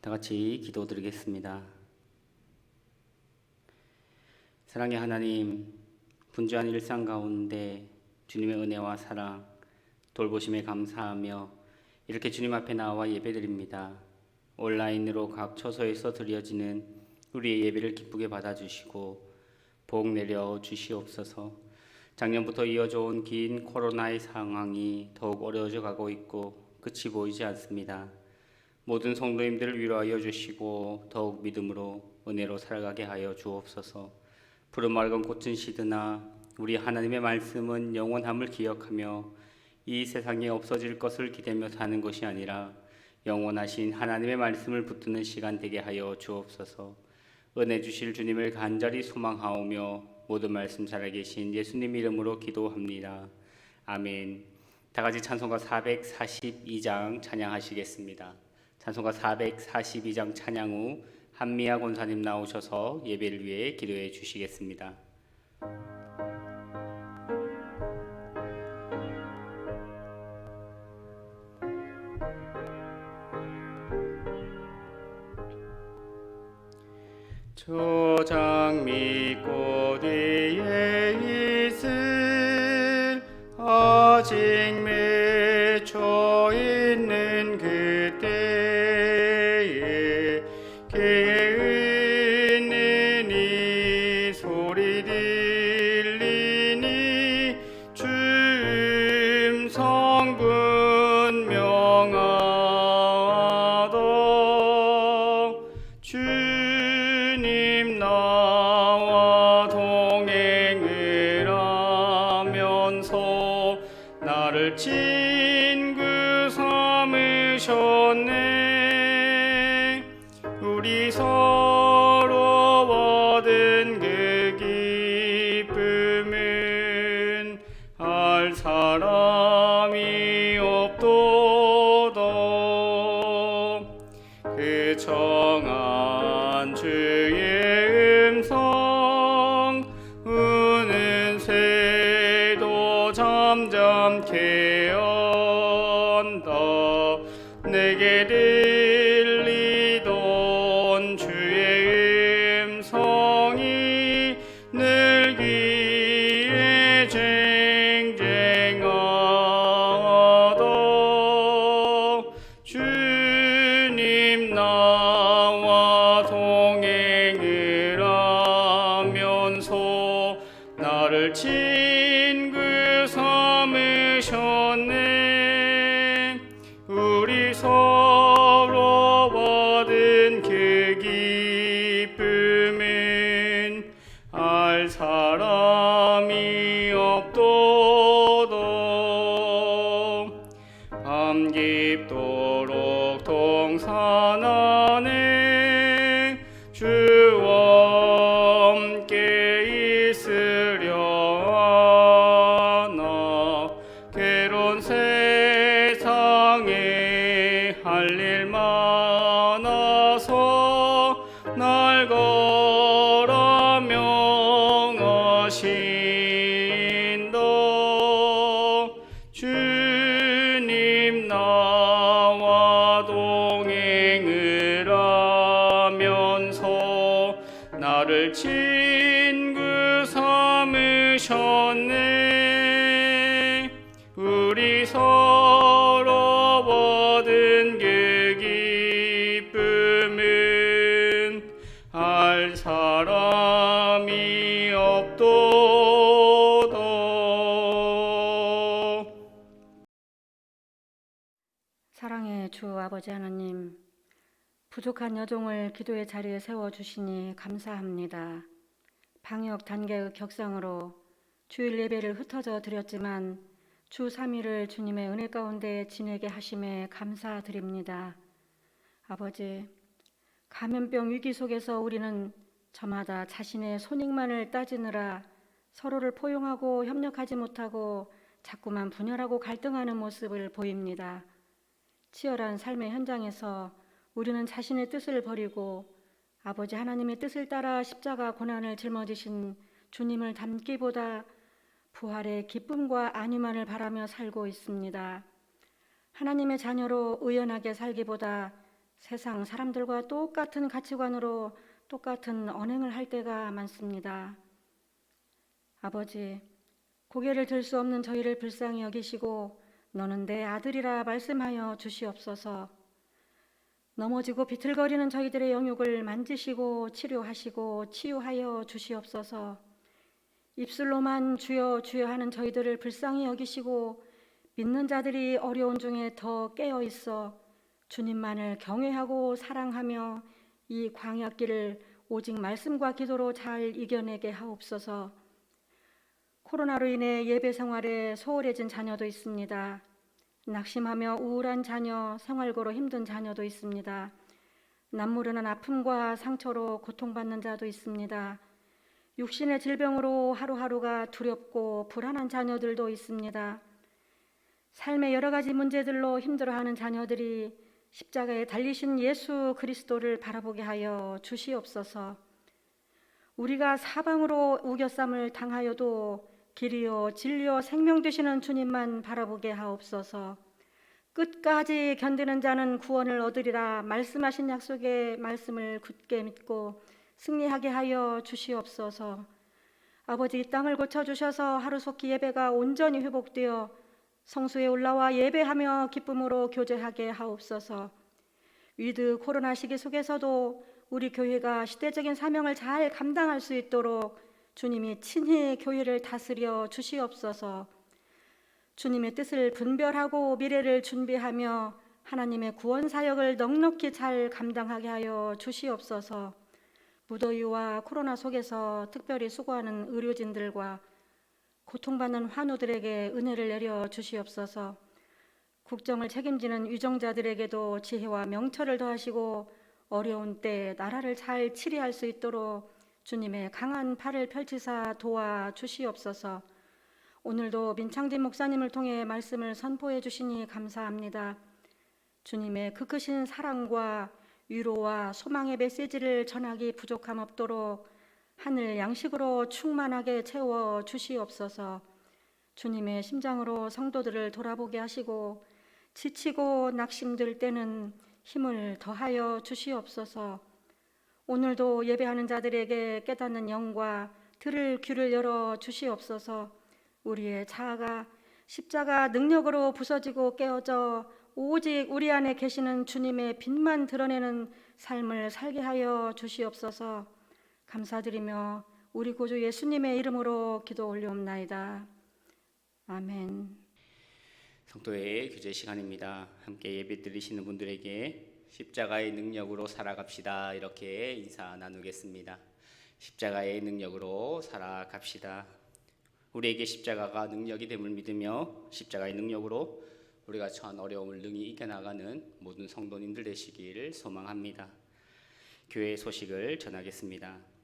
다 같이 기도드리겠습니다. 사랑의 하나님, 분주한 일상 가운데 주님의 은혜와 사랑, 돌보심에 감사하며 이렇게 주님 앞에 나와 예배드립니다. 온라인으로 각 처소에서 드려지는 우리의 예배를 기쁘게 받아주시고 복 내려 주시옵소서. 작년부터 이어져 온 긴 코로나의 상황이 더욱 어려워져 가고 있고 끝이 보이지 않습니다. 모든 성도님들을 위로하여 주시고 더욱 믿음으로 은혜로 살아가게 하여 주옵소서. 푸른 맑은 꽃은 시드나 우리 하나님의 말씀은 영원함을 기억하며 이 세상에 없어질 것을 기대며 사는 것이 아니라 영원하신 하나님의 말씀을 붙드는 시간 되게 하여 주옵소서. 은혜 주실 주님을 간절히 소망하오며 모든 말씀 살아계신 예수님 이름으로 기도합니다. 아멘. 다 같이 찬송가 442장 찬양하시겠습니다. 찬송가 442장 찬양 후 한미아 권사님 나오셔서 예배를 위해 기도해 주시겠습니다. 저 장미꽃 위에 있을 아직 맺혀 있는 그때에 깨어있는 이 소리 들리니 주음 성분명하다. 주님 나와 동행을 하면서 나를 친구 삼으셨네. 우리 서로 얻은 그 기쁨은 알 사람이 없도다. 그 정한 주의 음성 우는 새도 잠잠케 한다. 내게 들리던 주의 음성이 늘 귀에 쟁쟁하다. 주님 나와 동행을 하면서 나를 친구 삼으셨네. 우리 서로 얻은 그 기쁨은 알 사람이 없도다. 밤 깊도록 동산 안에 주와 함께 있으려 하나. 괴로운 세상에 할 일 많아서 날 걸어 명하신다. 주님 나와 동행을 하면서 나를 친구 삼으셨네. 우리 서로 얻은 그 기쁨은 알 사람이 없도다. 사랑의 주 아버지 하나님, 부족한 여종을 기도의 자리에 세워주시니 감사합니다. 방역 단계의 격상으로 주일 예배를 흩어져 드렸지만 주 3일을 주님의 은혜 가운데 지내게 하심에 감사드립니다. 아버지, 감염병 위기 속에서 우리는 저마다 자신의 손익만을 따지느라 서로를 포용하고 협력하지 못하고 자꾸만 분열하고 갈등하는 모습을 보입니다. 치열한 삶의 현장에서 우리는 자신의 뜻을 버리고 아버지 하나님의 뜻을 따라 십자가 고난을 짊어지신 주님을 닮기보다 부활의 기쁨과 안위만을 바라며 살고 있습니다. 하나님의 자녀로 의연하게 살기보다 세상 사람들과 똑같은 가치관으로 똑같은 언행을 할 때가 많습니다. 아버지, 고개를 들 수 없는 저희를 불쌍히 여기시고 너는 내 아들이라 말씀하여 주시옵소서. 넘어지고 비틀거리는 저희들의 영육을 만지시고 치료하시고 치유하여 주시옵소서. 입술로만 주여 주여 하는 저희들을 불쌍히 여기시고 믿는 자들이 어려운 중에 더 깨어 있어 주님만을 경외하고 사랑하며 이 광야길을 오직 말씀과 기도로 잘 이겨내게 하옵소서. 코로나로 인해 예배 생활에 소홀해진 자녀도 있습니다. 낙심하며 우울한 자녀, 생활고로 힘든 자녀도 있습니다. 남모르는 아픔과 상처로 고통받는 자도 있습니다. 육신의 질병으로 하루하루가 두렵고 불안한 자녀들도 있습니다. 삶의 여러 가지 문제들로 힘들어하는 자녀들이 십자가에 달리신 예수 그리스도를 바라보게 하여 주시옵소서. 우리가 사방으로 우겨쌈을 당하여도 길이요 진리요 생명 되시는 주님만 바라보게 하옵소서. 끝까지 견디는 자는 구원을 얻으리라 말씀하신 약속의 말씀을 굳게 믿고 승리하게 하여 주시옵소서. 아버지, 이 땅을 고쳐주셔서 하루속히 예배가 온전히 회복되어 성수에 올라와 예배하며 기쁨으로 교제하게 하옵소서. 위드 코로나 시기 속에서도 우리 교회가 시대적인 사명을 잘 감당할 수 있도록 주님이 친히 교회를 다스려 주시옵소서. 주님의 뜻을 분별하고 미래를 준비하며 하나님의 구원 사역을 넉넉히 잘 감당하게 하여 주시옵소서. 무더위와 코로나 속에서 특별히 수고하는 의료진들과 고통받는 환우들에게 은혜를 내려 주시옵소서. 국정을 책임지는 위정자들에게도 지혜와 명철을 더하시고 어려운 때 나라를 잘 치리할 수 있도록 주님의 강한 팔을 펼치사 도와 주시옵소서. 오늘도 민창진 목사님을 통해 말씀을 선포해 주시니 감사합니다. 주님의 그 크신 사랑과 위로와 소망의 메시지를 전하기 부족함 없도록 하늘 양식으로 충만하게 채워 주시옵소서. 주님의 심장으로 성도들을 돌아보게 하시고 지치고 낙심들 때는 힘을 더하여 주시옵소서. 오늘도 예배하는 자들에게 깨닫는 영과 들을 귀를 열어 주시옵소서. 우리의 자아가 십자가 능력으로 부서지고 깨어져 오직 우리 안에 계시는 주님의 빛만 드러내는 삶을 살게 하여 주시옵소서. 감사드리며 우리 구주 예수님의 이름으로 기도 올리옵나이다. 아멘. 성도의 교제 시간입니다. 함께 예배 드리시는 분들에게 십자가의 능력으로 살아갑시다, 이렇게 인사 나누겠습니다. 십자가의 능력으로 살아갑시다. 우리에게 십자가가 능력이 됨을 믿으며 십자가의 능력으로 우리가 처한 어려움을 능히 이겨나가는 모든 성도님들 되시기를 소망합니다. 교회 소식을 전하겠습니다.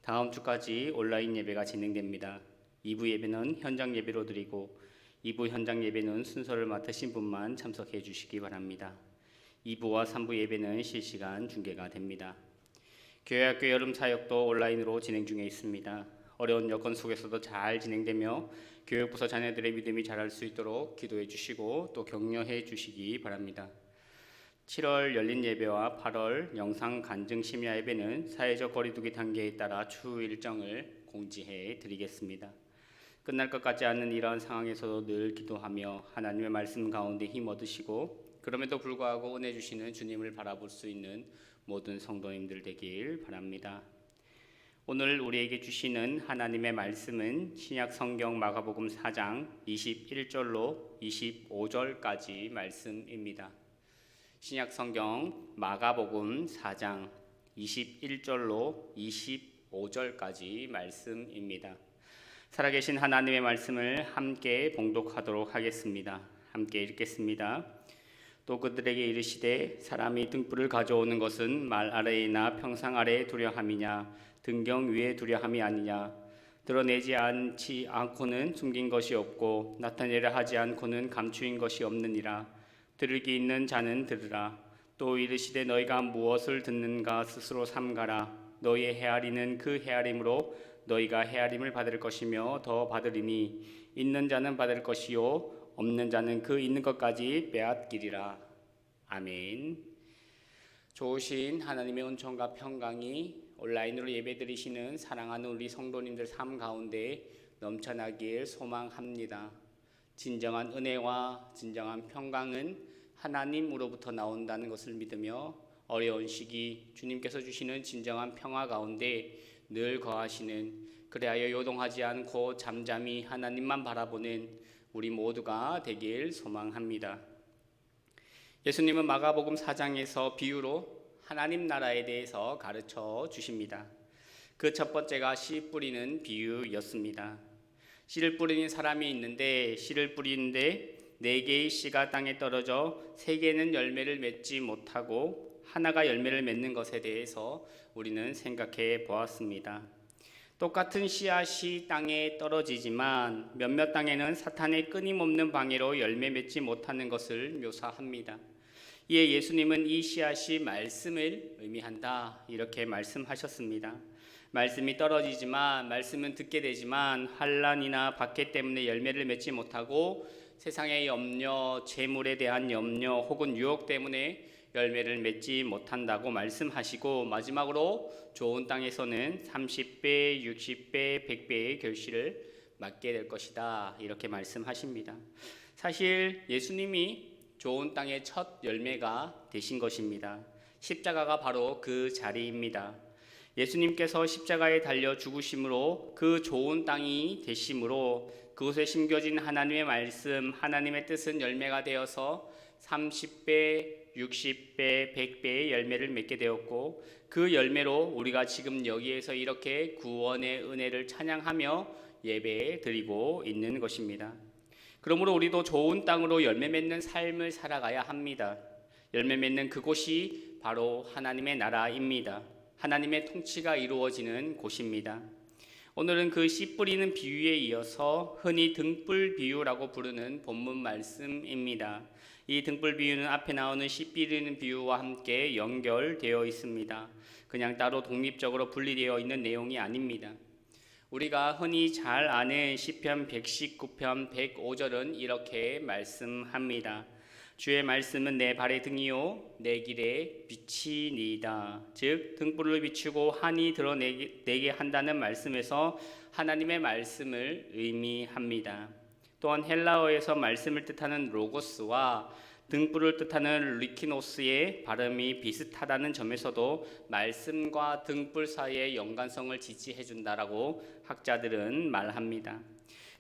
다음 주까지 온라인 예배가 진행됩니다. 2부 예배는 현장 예배로 드리고 2부 현장 예배는 순서를 맡으신 분만 참석해 주시기 바랍니다. 2부와 3부 예배는 실시간 중계가 됩니다. 교회학교 여름 사역도 온라인으로 진행 중에 있습니다. 어려운 여건 속에서도 잘 진행되며 교육부서 자녀들의 믿음이 자랄 수 있도록 기도해 주시고 또 격려해 주시기 바랍니다. 7월 열린 예배와 8월 영상 간증 심야 예배는 사회적 거리두기 단계에 따라 추후 일정을 공지해 드리겠습니다. 끝날 것 같지 않은 이러한 상황에서도 늘 기도하며 하나님의 말씀 가운데 힘 얻으시고 그럼에도 불구하고 은혜 주시는 주님을 바라볼 수 있는 모든 성도님들 되길 바랍니다. 오늘 우리에게 주시는 하나님의 말씀은 신약 성경 마가복음 4장 21절로 25절까지 말씀입니다. 신약 성경 마가복음 4장 21절로 25절까지 말씀입니다. 살아계신 하나님의 말씀을 함께 봉독하도록 하겠습니다. 함께 읽겠습니다. 또 그들에게 이르시되 사람이 등불을 가져오는 것은 말 아래이나 평상 아래에 두려 함이냐 등경 위에 두려 함이 아니냐. 드러내지 않고는 숨긴 것이 없고 나타내려 하지 않고는 감추인 것이 없느니라. 들을 귀 있는 자는 들으라. 또 이르시되 너희가 무엇을 듣는가 스스로 삼가라. 너희의 헤아리는 그 헤아림으로 너희가 헤아림을 받을 것이며 더 받으리니 있는 자는 받을 것이요 없는 자는 그 있는 것까지 빼앗기리라. 아멘. 좋으신 하나님의 은총과 평강이 온라인으로 예배드리시는 사랑하는 우리 성도님들 삶 가운데 넘쳐나길 소망합니다. 진정한 은혜와 진정한 평강은 하나님으로부터 나온다는 것을 믿으며 어려운 시기 주님께서 주시는 진정한 평화 가운데 늘 거하시는, 그리하여 요동하지 않고 잠잠히 하나님만 바라보는 우리 모두가 되길 소망합니다. 예수님은 마가복음 4장에서 비유로 하나님 나라에 대해서 가르쳐 주십니다. 그 첫 번째가 씨 뿌리는 비유였습니다. 씨를 뿌리는 사람이 있는데 씨를 뿌리는데 4개의 씨가 땅에 떨어져 3개는 열매를 맺지 못하고 하나가 열매를 맺는 것에 대해서 우리는 생각해 보았습니다. 똑같은 씨앗이 땅에 떨어지지만 몇몇 땅에는 사탄의 끊임없는 방해로 열매 맺지 못하는 것을 묘사합니다. 이에 예수님은 이 씨앗이 말씀을 의미한다 이렇게 말씀하셨습니다. 말씀이 떨어지지만, 말씀은 듣게 되지만 환난이나 박해 때문에 열매를 맺지 못하고 세상의 염려, 재물에 대한 염려 혹은 유혹 때문에 열매를 맺지 못한다고 말씀하시고, 마지막으로 좋은 땅에서는 30배, 60배, 100배의 결실을 맞게 될 것이다 이렇게 말씀하십니다. 사실 예수님이 좋은 땅의 첫 열매가 되신 것입니다. 십자가가 바로 그 자리입니다. 예수님께서 십자가에 달려 죽으심으로 그 좋은 땅이 되심으로 그곳에 심겨진 하나님의 말씀, 하나님의 뜻은 열매가 되어서 30배, 60배, 100배의 열매를 맺게 되었고, 그 열매로 우리가 지금 여기에서 이렇게 구원의 은혜를 찬양하며 예배 드리고 있는 것입니다. 그러므로 우리도 좋은 땅으로 열매 맺는 삶을 살아가야 합니다. 열매 맺는 그곳이 바로 하나님의 나라입니다. 하나님의 통치가 이루어지는 곳입니다. 오늘은 그 씨 뿌리는 비유에 이어서 흔히 등불 비유라고 부르는 본문 말씀입니다. 이 등불 비유는 앞에 나오는 씨 뿌리는 비유와 함께 연결되어 있습니다. 그냥 따로 독립적으로 분리되어 있는 내용이 아닙니다. 우리가 흔히 잘 아는 시편 119편 105절은 이렇게 말씀합니다. 주의 말씀은 내 발의 등이요 내 길에 빛이니이다. 즉 등불을 비추고 한이 드러내게 한다는 말씀에서 하나님의 말씀을 의미합니다. 또한 헬라어에서 말씀을 뜻하는 로고스와 등불을 뜻하는 리키노스의 발음이 비슷하다는 점에서도 말씀과 등불 사이의 연관성을 지지해 준다라고 학자들은 말합니다.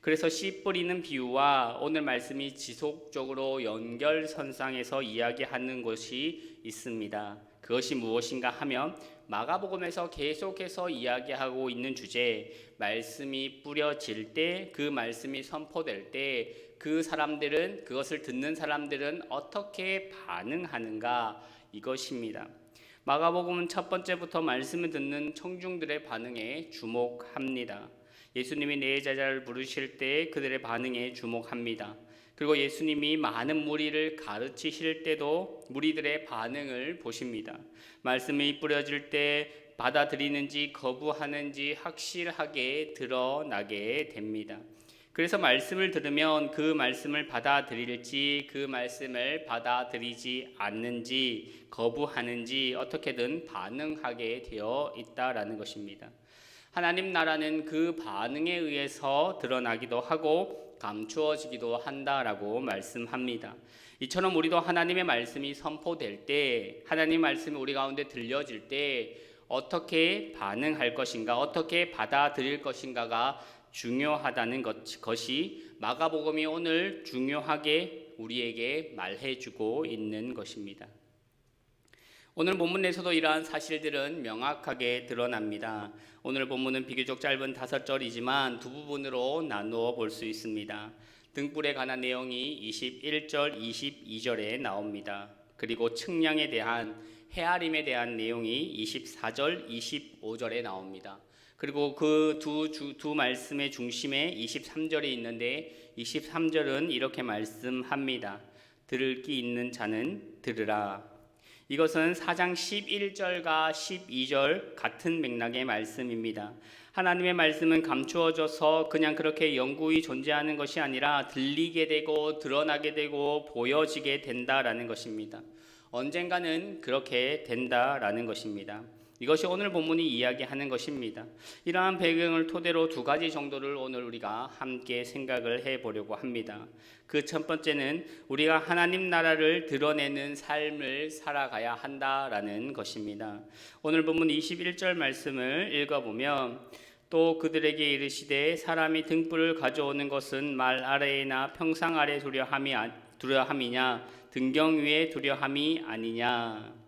그래서 씨 뿌리는 비유와 오늘 말씀이 지속적으로 연결선상에서 이야기하는 것이 있습니다. 그것이 무엇인가 하면 마가복음에서 계속해서 이야기하고 있는 주제, 말씀이 뿌려질 때, 그 말씀이 선포될 때 그 사람들은, 그것을 듣는 사람들은 어떻게 반응하는가, 이것입니다. 마가복음은 첫 번째부터 말씀을 듣는 청중들의 반응에 주목합니다. 예수님이 네 제자를 부르실 때 그들의 반응에 주목합니다. 그리고 예수님이 많은 무리를 가르치실 때도 무리들의 반응을 보십니다. 말씀이 뿌려질 때 받아들이는지 거부하는지 확실하게 드러나게 됩니다. 그래서 말씀을 들으면 그 말씀을 받아들일지, 그 말씀을 받아들이지 않는지, 거부하는지 어떻게든 반응하게 되어 있다라는 것입니다. 하나님 나라는 그 반응에 의해서 드러나기도 하고 감추어지기도 한다라고 말씀합니다. 이처럼 우리도 하나님의 말씀이 선포될 때, 하나님 말씀이 우리 가운데 들려질 때 어떻게 반응할 것인가, 어떻게 받아들일 것인가가 중요하다는 것이 마가복음이 오늘 중요하게 우리에게 말해주고 있는 것입니다. 오늘 본문에서도 이러한 사실들은 명확하게 드러납니다. 오늘 본문은 비교적 짧은 5절이지만 두 부분으로 나누어 볼 수 있습니다. 등불에 관한 내용이 21절, 22절에 나옵니다. 그리고 측량에 대한, 헤아림에 대한 내용이 24절, 25절에 나옵니다. 그리고 그 두 말씀의 중심에 23절이 있는데 23절은 이렇게 말씀합니다. 들을 귀 있는 자는 들으라. 이것은 4장 11절과 12절 같은 맥락의 말씀입니다. 하나님의 말씀은 감추어져서 그냥 그렇게 영구히 존재하는 것이 아니라 들리게 되고 드러나게 되고 보여지게 된다라는 것입니다. 언젠가는 그렇게 된다라는 것입니다. 이것이 오늘 본문이 이야기하는 것입니다. 이러한 배경을 토대로 두 가지 정도를 오늘 우리가 함께 생각을 해보려고 합니다. 그 첫 번째는 우리가 하나님 나라를 드러내는 삶을 살아가야 한다라는 것입니다. 오늘 본문 21절 말씀을 읽어보면 또 그들에게 이르시되 사람이 등불을 가져오는 것은 말 아래나 평상 아래 두려함이냐 등경 위에 두려함이 아니냐.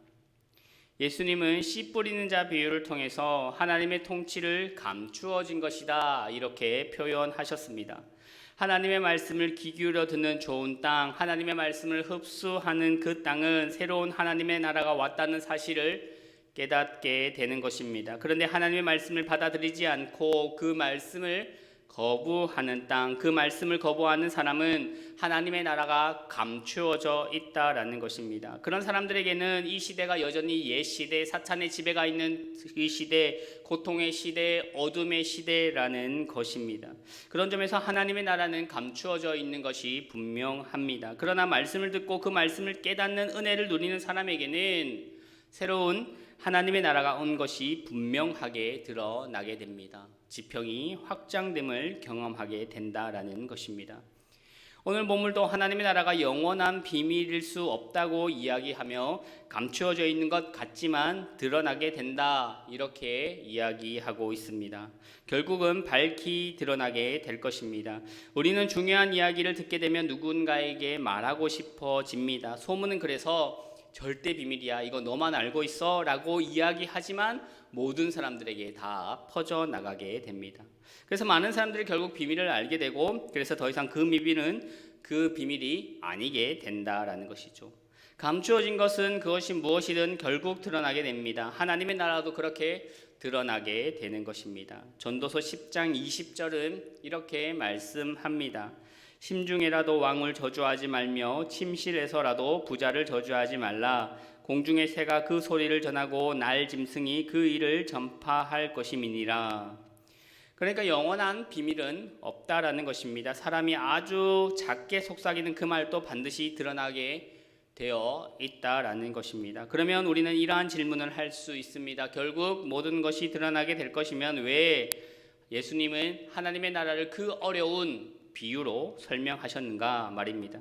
예수님은 씨 뿌리는 자 비유를 통해서 하나님의 통치를 감추어진 것이다 이렇게 표현하셨습니다. 하나님의 말씀을 귀 기울여 듣는 좋은 땅, 하나님의 말씀을 흡수하는 그 땅은 새로운 하나님의 나라가 왔다는 사실을 깨닫게 되는 것입니다. 그런데 하나님의 말씀을 받아들이지 않고 그 말씀을 거부하는 땅, 그 말씀을 거부하는 사람은 하나님의 나라가 감추어져 있다라는 것입니다. 그런 사람들에게는 이 시대가 여전히 옛 시대, 사탄의 지배가 있는 이 시대, 고통의 시대, 어둠의 시대라는 것입니다. 그런 점에서 하나님의 나라는 감추어져 있는 것이 분명합니다. 그러나 말씀을 듣고 그 말씀을 깨닫는 은혜를 누리는 사람에게는 새로운 하나님의 나라가 온 것이 분명하게 드러나게 됩니다. 지평이 확장됨을 경험하게 된다라는 것입니다. 오늘 본문도 하나님의 나라가 영원한 비밀일 수 없다고 이야기하며 감추어져 있는 것 같지만 드러나게 된다 이렇게 이야기하고 있습니다. 결국은 밝히 드러나게 될 것입니다. 우리는 중요한 이야기를 듣게 되면 누군가에게 말하고 싶어집니다. 소문은 그래서 절대 비밀이야, 이거 너만 알고 있어 라고 이야기하지만 모든 사람들에게 다 퍼져나가게 됩니다. 그래서 많은 사람들이 결국 비밀을 알게 되고 그래서 더 이상 그 비밀이 아니게 된다라는 것이죠. 감추어진 것은 그것이 무엇이든 결국 드러나게 됩니다. 하나님의 나라도 그렇게 드러나게 되는 것입니다. 전도서 10장 20절은 이렇게 말씀합니다. 심중에라도 왕을 저주하지 말며 침실에서라도 부자를 저주하지 말라. 공중의 새가 그 소리를 전하고 날 짐승이 그 일을 전파할 것임이니라. 그러니까 영원한 비밀은 없다라는 것입니다. 사람이 아주 작게 속삭이는 그 말도 반드시 드러나게 되어 있다라는 것입니다. 그러면 우리는 이러한 질문을 할 수 있습니다. 결국 모든 것이 드러나게 될 것이면 왜 예수님은 하나님의 나라를 그 어려운 비유로 설명하셨는가 말입니다.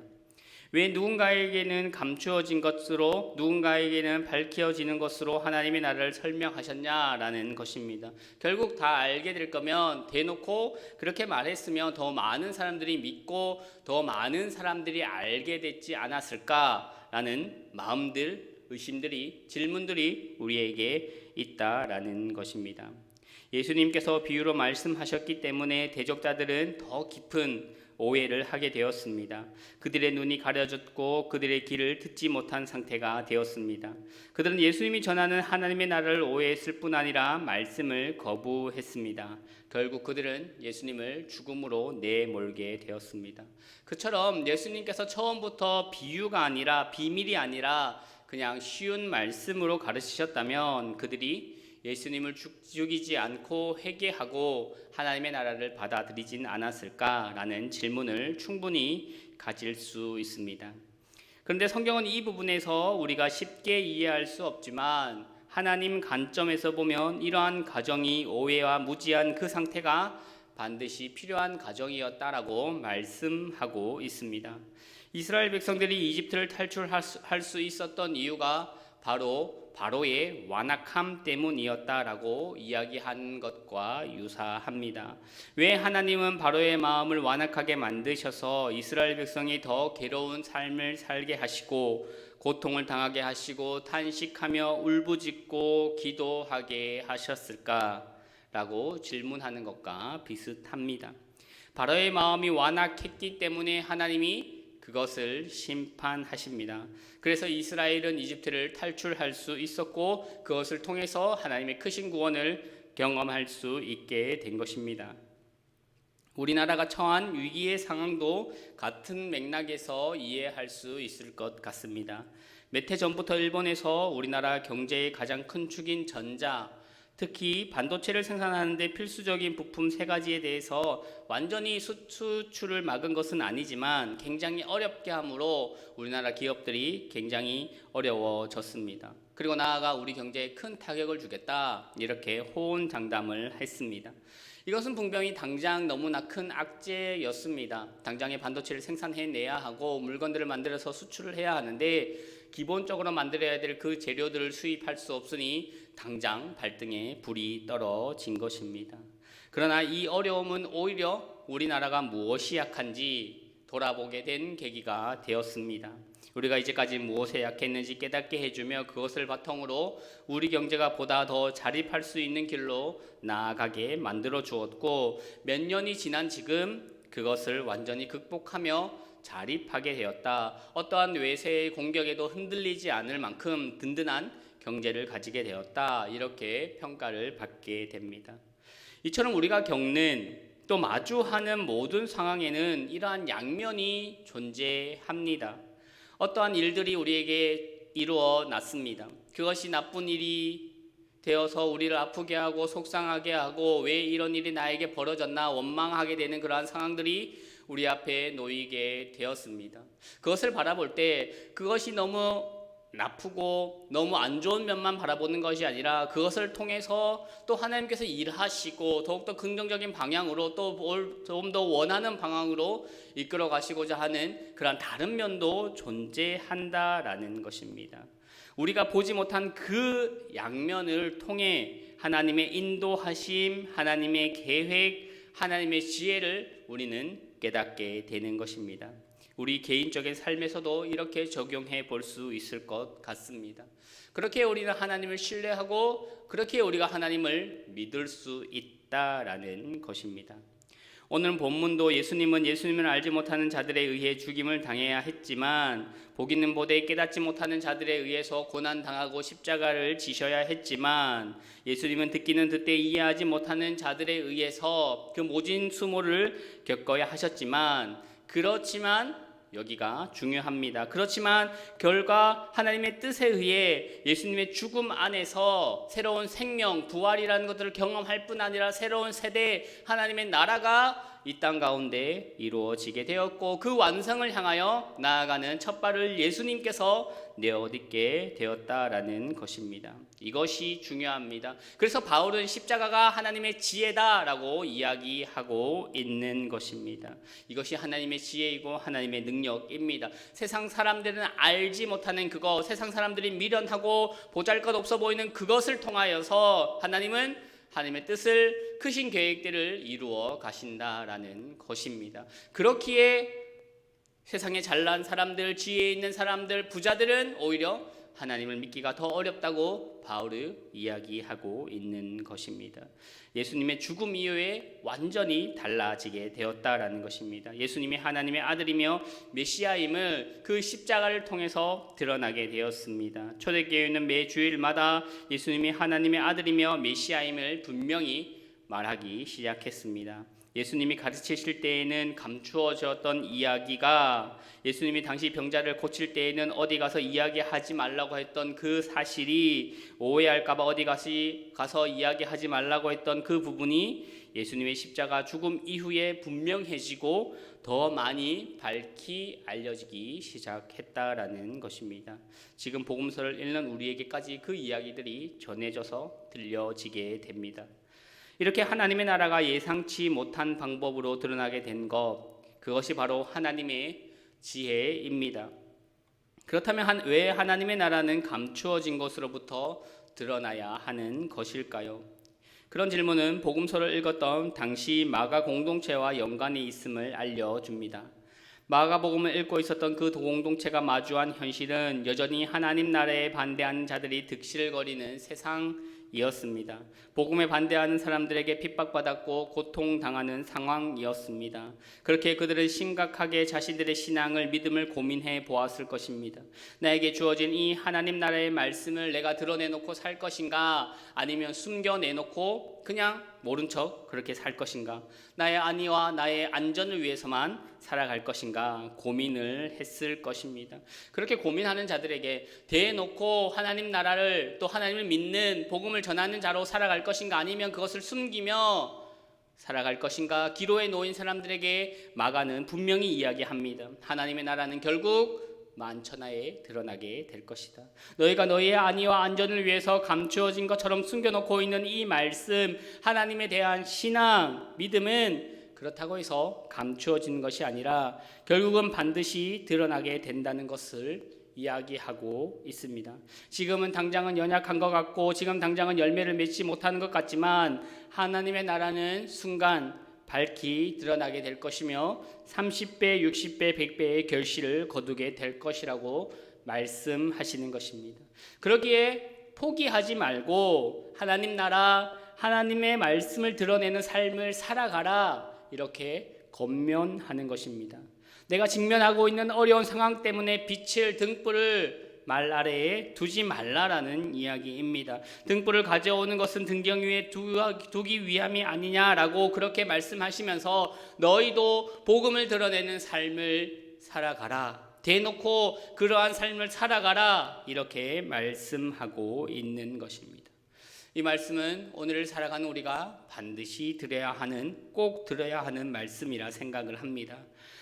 왜 누군가에게는 감추어진 것으로 누군가에게는 밝혀지는 것으로 하나님의 나라를 설명하셨냐라는 것입니다. 결국 다 알게 될 거면 대놓고 그렇게 말했으면 더 많은 사람들이 믿고 더 많은 사람들이 알게 됐지 않았을까라는 마음들, 의심들이, 질문들이 우리에게 있다라는 것입니다. 예수님께서 비유로 말씀하셨기 때문에 대적자들은 더 깊은 오해를 하게 되었습니다. 그들의 눈이 가려졌고 그들의 귀를 듣지 못한 상태가 되었습니다. 그들은 예수님이 전하는 하나님의 나라를 오해했을 뿐 아니라 말씀을 거부했습니다. 결국 그들은 예수님을 죽음으로 내몰게 되었습니다. 그처럼 예수님께서 처음부터 비유가 아니라 비밀이 아니라 그냥 쉬운 말씀으로 가르치셨다면 그들이 예수님을 죽이지 않고 회개하고 하나님의 나라를 받아들이진 않았을까라는 질문을 충분히 가질 수 있습니다. 그런데 성경은 이 부분에서 우리가 쉽게 이해할 수 없지만 하나님 관점에서 보면 이러한 가정이 오해와 무지한 그 상태가 반드시 필요한 가정이었다라고 말씀하고 있습니다. 이스라엘 백성들이 이집트를 탈출할 수 있었던 이유가 바로 바로의 완악함 때문이었다라고 이야기한 것과 유사합니다. 왜 하나님은 바로의 마음을 완악하게 만드셔서 이스라엘 백성이 더 괴로운 삶을 살게 하시고 고통을 당하게 하시고 탄식하며 울부짖고 기도하게 하셨을까라고 질문하는 것과 비슷합니다. 바로의 마음이 완악했기 때문에 하나님이 그것을 심판하십니다. 그래서 이스라엘은 이집트를 탈출할 수 있었고 그것을 통해서 하나님의 크신 구원을 경험할 수 있게 된 것입니다. 우리나라가 처한 위기의 상황도 같은 맥락에서 이해할 수 있을 것 같습니다. 몇 해 전부터 일본에서 우리나라 경제의 가장 큰 축인 전자, 특히 반도체를 생산하는 데 필수적인 부품 세 가지에 대해서 완전히 수출을 막은 것은 아니지만 굉장히 어렵게 함으로 우리나라 기업들이 굉장히 어려워졌습니다. 그리고 나아가 우리 경제에 큰 타격을 주겠다, 이렇게 호언장담을 했습니다. 이것은 분명히 당장 너무나 큰 악재였습니다. 당장에 반도체를 생산해내야 하고 물건들을 만들어서 수출을 해야 하는데 기본적으로 만들어야 될 그 재료들을 수입할 수 없으니 당장 발등에 불이 떨어진 것입니다. 그러나 이 어려움은 오히려 우리나라가 무엇이 약한지 돌아보게 된 계기가 되었습니다. 우리가 이제까지 무엇에 약했는지 깨닫게 해주며 그것을 바탕으로 우리 경제가 보다 더 자립할 수 있는 길로 나아가게 만들어 주었고, 몇 년이 지난 지금 그것을 완전히 극복하며 자립하게 되었다. 어떠한 외세의 공격에도 흔들리지 않을 만큼 든든한 경제를 가지게 되었다. 이렇게 평가를 받게 됩니다. 이처럼 우리가 겪는 또 마주하는 모든 상황에는 이러한 양면이 존재합니다. 어떠한 일들이 우리에게 이루어 났습니다. 그것이 나쁜 일이 되어서 우리를 아프게 하고 속상하게 하고 왜 이런 일이 나에게 벌어졌나 원망하게 되는 그러한 상황들이 우리 앞에 놓이게 되었습니다. 그것을 바라볼 때 그것이 너무 나쁘고 너무 안 좋은 면만 바라보는 것이 아니라 그것을 통해서 또 하나님께서 일하시고 더욱더 긍정적인 방향으로 또 좀 더 원하는 방향으로 이끌어 가시고자 하는 그런 다른 면도 존재한다라는 것입니다. 우리가 보지 못한 그 양면을 통해 하나님의 인도하심, 하나님의 계획, 하나님의 지혜를 우리는 깨닫게 되는 것입니다. 우리 개인적인 삶에서도 이렇게 적용해 볼 수 있을 것 같습니다. 그렇게 우리는 하나님을 신뢰하고 그렇게 우리가 하나님을 믿을 수 있다라는 것입니다. 오늘 본문도 예수님을 알지 못하는 자들에 의해 죽임을 당해야 했지만 복 있는 보되 깨닫지 못하는 자들에 의해서 고난당하고 십자가를 지셔야 했지만 예수님은 듣기는 듣되 이해하지 못하는 자들에 의해서 그 모진 수모를 겪어야 하셨지만, 그렇지만 여기가 중요합니다. 그렇지만 결과 하나님의 뜻에 의해 예수님의 죽음 안에서 새로운 생명, 부활이라는 것들을 경험할 뿐 아니라 새로운 세대 하나님의 나라가 이 땅 가운데 이루어지게 되었고 그 완성을 향하여 나아가는 첫발을 예수님께서 내어딛게 되었다라는 것입니다. 이것이 중요합니다. 그래서 바울은 십자가가 하나님의 지혜다라고 이야기하고 있는 것입니다. 이것이 하나님의 지혜이고 하나님의 능력입니다. 세상 사람들은 알지 못하는 그것, 세상 사람들이 미련하고 보잘것없어 보이는 그것을 통하여서 하나님은 하나님의 뜻을, 크신 계획들을 이루어 가신다라는 것입니다. 그렇기에 세상에 잘난 사람들, 지혜 있는 사람들, 부자들은 오히려 하나님을 믿기가 더 어렵다고 바울이 이야기하고 있는 것입니다. 예수님의 죽음 이후에 완전히 달라지게 되었다라는 것입니다. 예수님이 하나님의 아들이며 메시아임을 그 십자가를 통해서 드러나게 되었습니다. 초대교회는 매 주일마다 예수님이 하나님의 아들이며 메시아임을 분명히 말하기 시작했습니다. 예수님이 가르치실 때에는 감추어졌던 이야기가 예수님이 당시 병자를 고칠 때에는 어디 가서 이야기하지 말라고 했던 그 사실이 오해할까 봐 어디 가서 이야기하지 말라고 했던 그 부분이 예수님의 십자가 죽음 이후에 분명해지고 더 많이 밝히 알려지기 시작했다라는 것입니다. 지금 복음서를 읽는 우리에게까지 그 이야기들이 전해져서 들려지게 됩니다. 이렇게 하나님의 나라가 예상치 못한 방법으로 드러나게 된 것, 그것이 바로 하나님의 지혜입니다. 그렇다면 왜 하나님의 나라는 감추어진 것으로부터 드러나야 하는 것일까요? 그런 질문은 복음서를 읽었던 당시 마가 공동체와 연관이 있음을 알려줍니다. 마가복음을 읽고 있었던 그 공동체가 마주한 현실은 여전히 하나님 나라에 반대하는 자들이 득실거리는 세상이었습니다. 복음에 반대하는 사람들에게 핍박받았고 고통당하는 상황이었습니다. 그렇게 그들은 심각하게 자신들의 신앙을, 믿음을 고민해 보았을 것입니다. 나에게 주어진 이 하나님 나라의 말씀을 내가 드러내놓고 살 것인가, 아니면 숨겨내놓고 그냥 모른 척 그렇게 살 것인가? 나의 안위와 나의 안전을 위해서만 살아갈 것인가? 고민을 했을 것입니다. 그렇게 고민하는 자들에게 대놓고 하나님 나라를 또 하나님을 믿는 복음을 전하는 자로 살아갈 것인가? 아니면 그것을 숨기며 살아갈 것인가? 기로에 놓인 사람들에게 마가는 분명히 이야기합니다. 하나님의 나라는 결국 만천하에 드러나게 될 것이다. 너희가 너희의 안위와 안전을 위해서 감추어진 것처럼 숨겨놓고 있는 이 말씀, 하나님에 대한 신앙, 믿음은 그렇다고 해서 감추어진 것이 아니라 결국은 반드시 드러나게 된다는 것을 이야기하고 있습니다. 지금은 당장은 연약한 것 같고 지금 당장은 열매를 맺지 못하는 것 같지만 하나님의 나라는 순간 밝히 드러나게 될 것이며 30배, 60배, 100배의 결실을 거두게 될 것이라고 말씀하시는 것입니다. 그러기에 포기하지 말고 하나님 나라, 하나님의 말씀을 드러내는 삶을 살아가라 이렇게 권면하는 것입니다. 내가 직면하고 있는 어려운 상황 때문에 빛을 등불을 말 아래에 두지 말라라는 이야기입니다. 등불을 가져오는 것은 등경 위에 두기 위함이 아니냐라고 그렇게 말씀하시면서 너희도 복음을 드러내는 삶을 살아가라. 대놓고 그러한 삶을 살아가라. 이렇게 말씀하고 있는 것입니다. 이 말씀은 오늘을 살아가는 우리가 반드시 꼭 들어야 하는 말씀이라 생각을 합니다.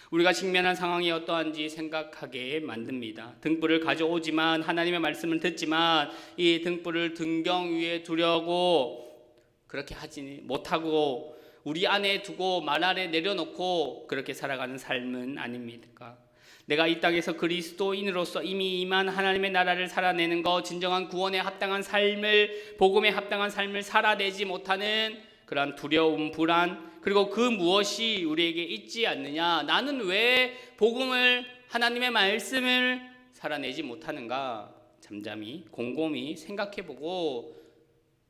우리가 직면한 상황이 어떠한지 생각하게 만듭니다. 등불을 가져오지만 하나님의 말씀을 듣지만 이 등불을 등경 위에 두려고 그렇게 하지 못하고 우리 안에 두고 말 아래 내려놓고 그렇게 살아가는 삶은 아닙니까? 내가 이 땅에서 그리스도인으로서 이미 임한 하나님의 나라를 살아내는 것, 진정한 구원에 합당한 삶을, 복음에 합당한 삶을 살아내지 못하는 그러한 두려움, 불안, 그리고 그 무엇이 우리에게 있지 않느냐? 나는 왜 복음을, 하나님의 말씀을 살아내지 못하는가? 잠잠히 곰곰이 생각해보고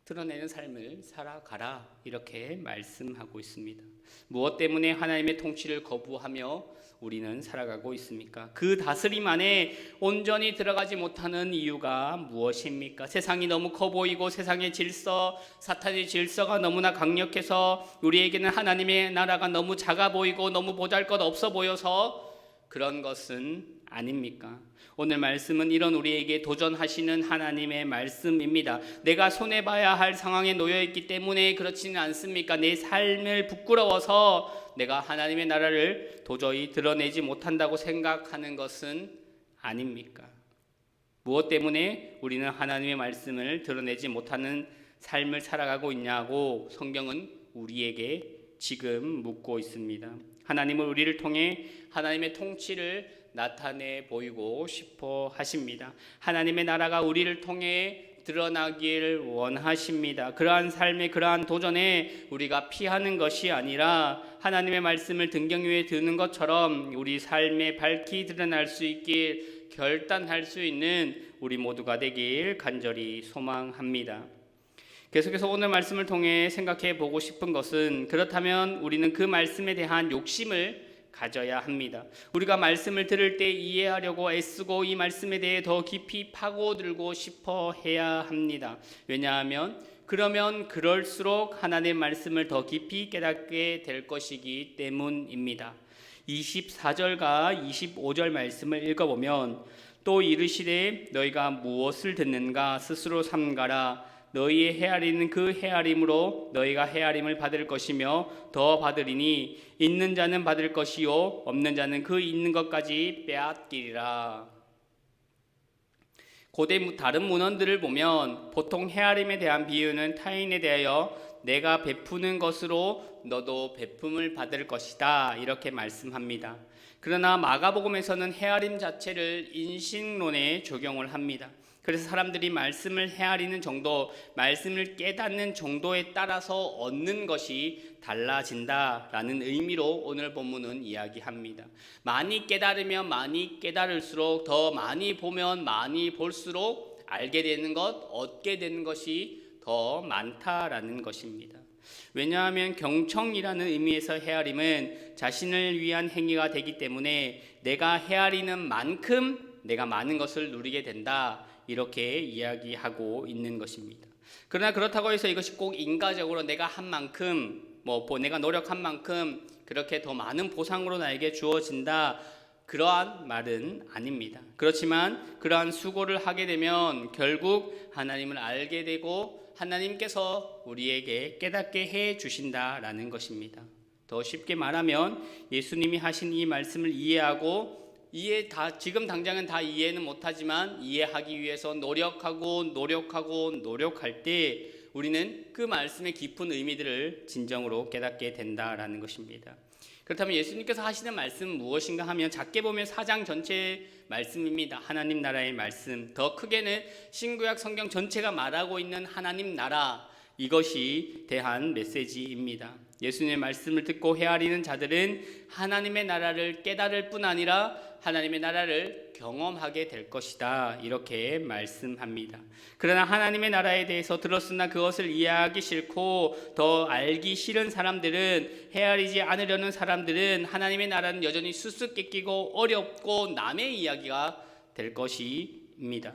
드러내는 삶을 살아가라 이렇게 말씀하고 있습니다. 무엇 때문에 하나님의 통치를 거부하며 우리는 살아가고 있습니까? 그 다스림 안에 온전히 들어가지 못하는 이유가 무엇입니까? 세상이 너무 커 보이고 세상의 질서, 사탄의 질서가 너무나 강력해서 우리에게는 하나님의 나라가 너무 작아 보이고 너무 보잘것없어 보여서 그런 것은 아닙니까? 오늘 말씀은 이런 우리에게 도전하시는 하나님의 말씀입니다. 내가 손해봐야 할 상황에 놓여있기 때문에 그렇지는 않습니까? 내 삶을 부끄러워서 내가 하나님의 나라를 도저히 드러내지 못한다고 생각하는 것은 아닙니까? 무엇 때문에 우리는 하나님의 말씀을 드러내지 못하는 삶을 살아가고 있냐고 성경은 우리에게 지금 묻고 있습니다. 하나님은 우리를 통해 하나님의 통치를 나타내 보이고 싶어 하십니다. 하나님의 나라가 우리를 통해 드러나길 원하십니다. 그러한 삶의 그러한 도전에 우리가 피하는 것이 아니라 하나님의 말씀을 등경 위에 두는 것처럼 우리 삶에 밝히 드러날 수 있길 결단할 수 있는 우리 모두가 되길 간절히 소망합니다. 계속해서 오늘 말씀을 통해 생각해 보고 싶은 것은 그렇다면 우리는 그 말씀에 대한 욕심을 가져야 합니다. 우리가 말씀을 들을 때 이해하려고 애쓰고 이 말씀에 대해 더 깊이 파고들고 싶어 해야 합니다. 왜냐하면 그러면 그럴수록 하나님의 말씀을 더 깊이 깨닫게 될 것이기 때문입니다. 24절과 25절 말씀을 읽어보면 또 이르시되 너희가 무엇을 듣는가 스스로 삼가라. 너희의 헤아리는 그 헤아림으로 너희가 헤아림을 받을 것이며 더 받으리니 있는 자는 받을 것이요 없는 자는 그 있는 것까지 빼앗기리라. 고대 다른 문헌들을 보면 보통 헤아림에 대한 비유는 타인에 대하여 내가 베푸는 것으로 너도 베품을 받을 것이다 이렇게 말씀합니다. 그러나 마가복음에서는 헤아림 자체를 인식론에 적용을 합니다. 그래서 사람들이 말씀을 헤아리는 정도, 말씀을 깨닫는 정도에 따라서 얻는 것이 달라진다라는 의미로 오늘 본문은 이야기합니다. 많이 깨달으면 많이 깨달을수록, 더 많이 보면 많이 볼수록 알게 되는 것, 얻게 되는 것이 더 많다라는 것입니다. 왜냐하면 경청이라는 의미에서 헤아림은 자신을 위한 행위가 되기 때문에 내가 헤아리는 만큼 내가 많은 것을 누리게 된다. 이렇게 이야기하고 있는 것입니다. 그러나 그렇다고 해서 이것이 꼭 인과적으로 내가 한 만큼 내가 노력한 만큼 그렇게 더 많은 보상으로 나에게 주어진다, 그러한 말은 아닙니다. 그렇지만 그러한 수고를 하게 되면 결국 하나님을 알게 되고 하나님께서 우리에게 깨닫게 해 주신다라는 것입니다. 더 쉽게 말하면 예수님이 하신 이 말씀을 이해하고 지금 당장은 다 이해는 못하지만 이해하기 위해서 노력할 때 우리는 그 말씀의 깊은 의미들을 진정으로 깨닫게 된다라는 것입니다. 그렇다면 예수님께서 하시는 말씀은 무엇인가 하면 작게 보면 4장 전체 말씀입니다. 하나님 나라의 말씀, 더 크게는 신구약 성경 전체가 말하고 있는 하나님 나라, 이것이 대한 메시지입니다. 예수님의 말씀을 듣고 헤아리는 자들은 하나님의 나라를 깨달을 뿐 아니라 하나님의 나라를 경험하게 될 것이다, 이렇게 말씀합니다. 그러나 하나님의 나라에 대해서 들었으나 그것을 이해하기 싫고 더 알기 싫은 사람들은, 헤아리지 않으려는 사람들은 하나님의 나라는 여전히 수수께끼고 어렵고 남의 이야기가 될 것입니다.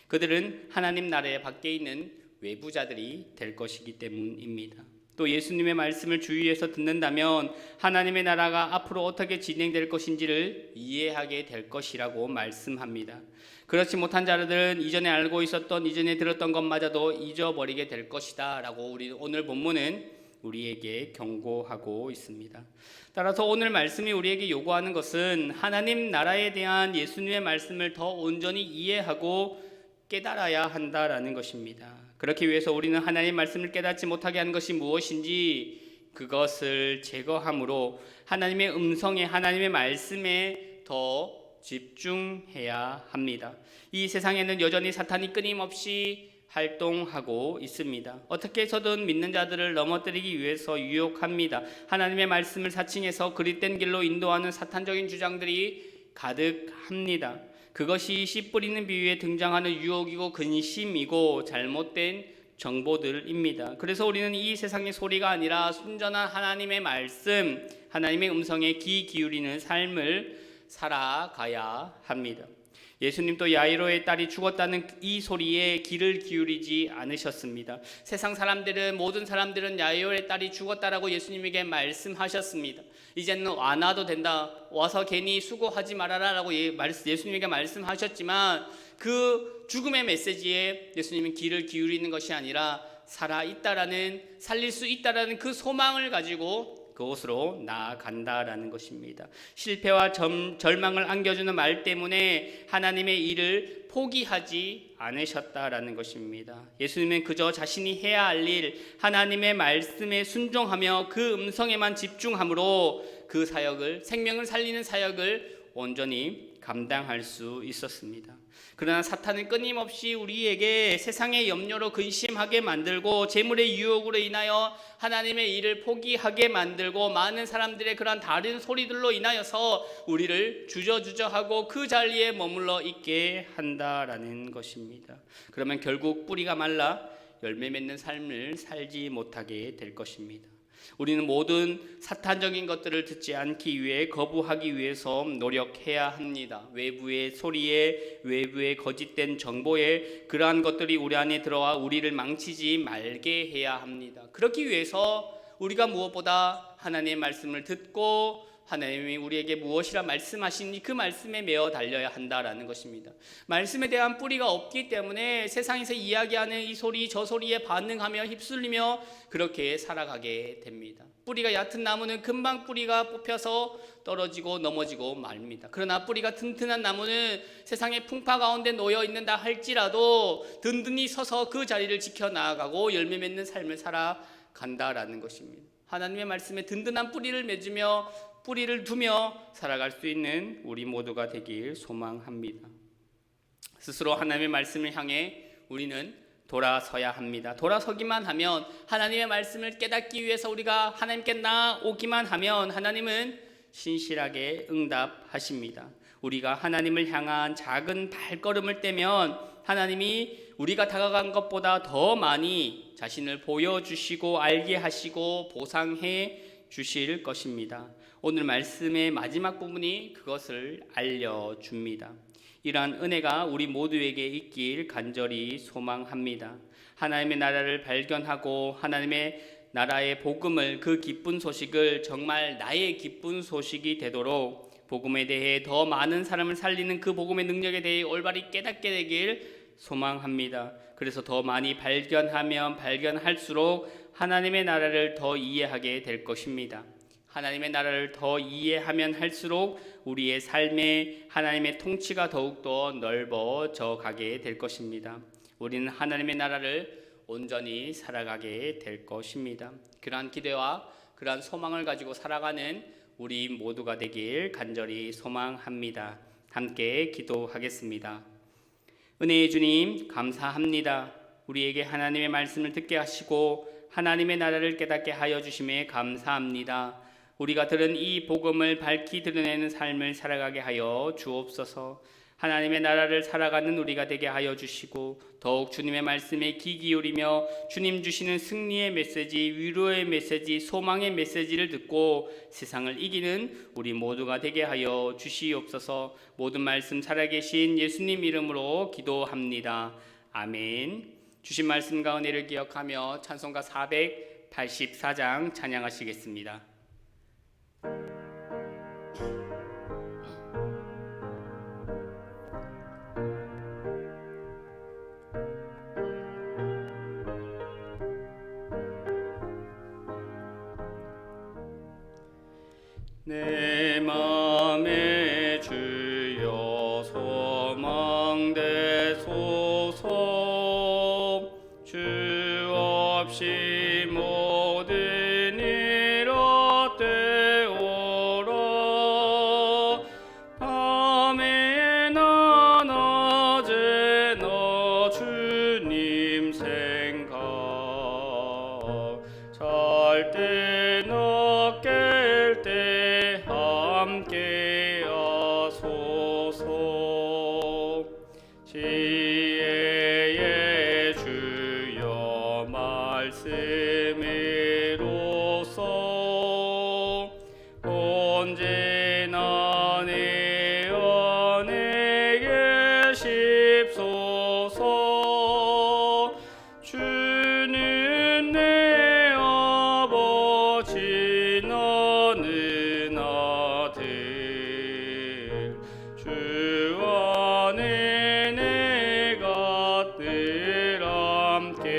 그들은 하나님 나라의 밖에 있는 외부자들이 될 것이기 때문입니다. 또 예수님의 말씀을 주위에서 듣는다면 하나님의 나라가 앞으로 어떻게 진행될 것인지를 이해하게 될 것이라고 말씀합니다. 그렇지 못한 자들은 이전에 알고 있었던, 이전에 들었던 것마저도 잊어버리게 될 것이다 라고 우리 오늘 본문은 우리에게 경고하고 있습니다. 따라서 오늘 말씀이 우리에게 요구하는 것은 하나님 나라에 대한 예수님의 말씀을 더 온전히 이해하고 깨달아야 한다라는 것입니다. 그렇기 위해서 우리는 하나님의 말씀을 깨닫지 못하게 하는 것이 무엇인지 그것을 제거함으로 하나님의 음성에, 하나님의 말씀에 더 집중해야 합니다. 이 세상에는 여전히 사탄이 끊임없이 활동하고 있습니다. 어떻게 해서든 믿는 자들을 넘어뜨리기 위해서 유혹합니다. 하나님의 말씀을 사칭해서 그릇된 길로 인도하는 사탄적인 주장들이 가득합니다. 그것이 씨 뿌리는 비유에 등장하는 유혹이고 근심이고 잘못된 정보들입니다. 그래서 우리는 이 세상의 소리가 아니라 순전한 하나님의 말씀, 하나님의 음성에 귀 기울이는 삶을 살아가야 합니다. 예수님도 야이로의 딸이 죽었다는 이 소리에 귀를 기울이지 않으셨습니다. 세상 사람들은, 모든 사람들은 야이로의 딸이 죽었다라고 예수님에게 말씀하셨습니다. 이제는 안 와도 된다, 와서 괜히 수고하지 말아라 라고 예수님에게 말씀하셨지만 그 죽음의 메시지에 예수님은 귀를 기울이는 것이 아니라 살아있다라는, 살릴 수 있다라는 그 소망을 가지고 그곳으로 나아간다라는 것입니다. 실패와 절망을 안겨주는 말 때문에 하나님의 일을 포기하지 않으셨다라는 것입니다. 예수님은 그저 자신이 해야 할 일, 하나님의 말씀에 순종하며 그 음성에만 집중함으로 그 사역을, 생명을 살리는 사역을 온전히 감당할 수 있었습니다. 그러나 사탄은 끊임없이 우리에게 세상의 염려로 근심하게 만들고 재물의 유혹으로 인하여 하나님의 일을 포기하게 만들고 많은 사람들의 그러한 다른 소리들로 인하여서 우리를 주저주저하고 그 자리에 머물러 있게 한다라는 것입니다. 그러면 결국 뿌리가 말라 열매 맺는 삶을 살지 못하게 될 것입니다. 우리는 모든 사탄적인 것들을 듣지 않기 위해, 거부하기 위해서 노력해야 합니다. 외부의 소리에, 외부의 거짓된 정보에 그러한 것들이 우리 안에 들어와 우리를 망치지 말게 해야 합니다. 그렇기 위해서 우리가 무엇보다 하나님의 말씀을 듣고 하나님이 우리에게 무엇이라 말씀하시니 그 말씀에 매어 달려야 한다라는 것입니다. 말씀에 대한 뿌리가 없기 때문에 세상에서 이야기하는 이 소리 저 소리에 반응하며 휩쓸리며 그렇게 살아가게 됩니다. 뿌리가 얕은 나무는 금방 뿌리가 뽑혀서 떨어지고 넘어지고 말입니다. 그러나 뿌리가 튼튼한 나무는 세상의 풍파 가운데 놓여 있는다 할지라도 든든히 서서 그 자리를 지켜나가고 열매 맺는 삶을 살아간다라는 것입니다. 하나님의 말씀에 든든한 뿌리를 맺으며 뿌리를 두며 살아갈 수 있는 우리 모두가 되길 소망합니다. 스스로 하나님의 말씀을 향해 우리는 돌아서야 합니다. 돌아서기만 하면, 하나님의 말씀을 깨닫기 위해서 우리가 하나님께 나오기만 하면 하나님은 신실하게 응답하십니다. 우리가 하나님을 향한 작은 발걸음을 떼면 하나님이 우리가 다가간 것보다 더 많이 자신을 보여주시고 알게 하시고 보상해 주실 것입니다. 오늘 말씀의 마지막 부분이 그것을 알려줍니다. 이러한 은혜가 우리 모두에게 있길 간절히 소망합니다. 하나님의 나라를 발견하고 하나님의 나라의 복음을, 그 기쁜 소식을 정말 나의 기쁜 소식이 되도록 복음에 대해 더 많은 사람을 살리는 그 복음의 능력에 대해 올바리 깨닫게 되길 소망합니다. 그래서 더 많이 발견하면 발견할수록 하나님의 나라를 더 이해하게 될 것입니다. 하나님의 나라를 더 이해하면 할수록 우리의 삶에 하나님의 통치가 더욱더 넓어져 가게 될 것입니다. 우리는 하나님의 나라를 온전히 살아가게 될 것입니다. 그러한 기대와 그러한 소망을 가지고 살아가는 우리 모두가 되길 간절히 소망합니다. 함께 기도하겠습니다. 은혜의 주님, 감사합니다. 우리에게 하나님의 말씀을 듣게 하시고 하나님의 나라를 깨닫게 하여 주심에 감사합니다. 우리가 들은 이 복음을 밝히 드러내는 삶을 살아가게 하여 주옵소서. 하나님의 나라를 살아가는 우리가 되게 하여 주시고 더욱 주님의 말씀에 귀 기울이며 주님 주시는 승리의 메시지, 위로의 메시지, 소망의 메시지를 듣고 세상을 이기는 우리 모두가 되게 하여 주시옵소서. 모든 말씀 살아계신 예수님 이름으로 기도합니다. 아멘. 주신 말씀과 은혜를 기억하며 찬송가 484장 찬양하시겠습니다. 내 맘에 주여 소망되소서. 주 없이 모든 일 어때오라. 밤에나 낮에나 주님 생각, 잘 때나 깰 때 함께 하소서. 지혜의 주여 말씀으로써 언제나 내 안에 계십소서. 주는 내 아버지 나는 아들. 주 안에 내가 늘 함께하네.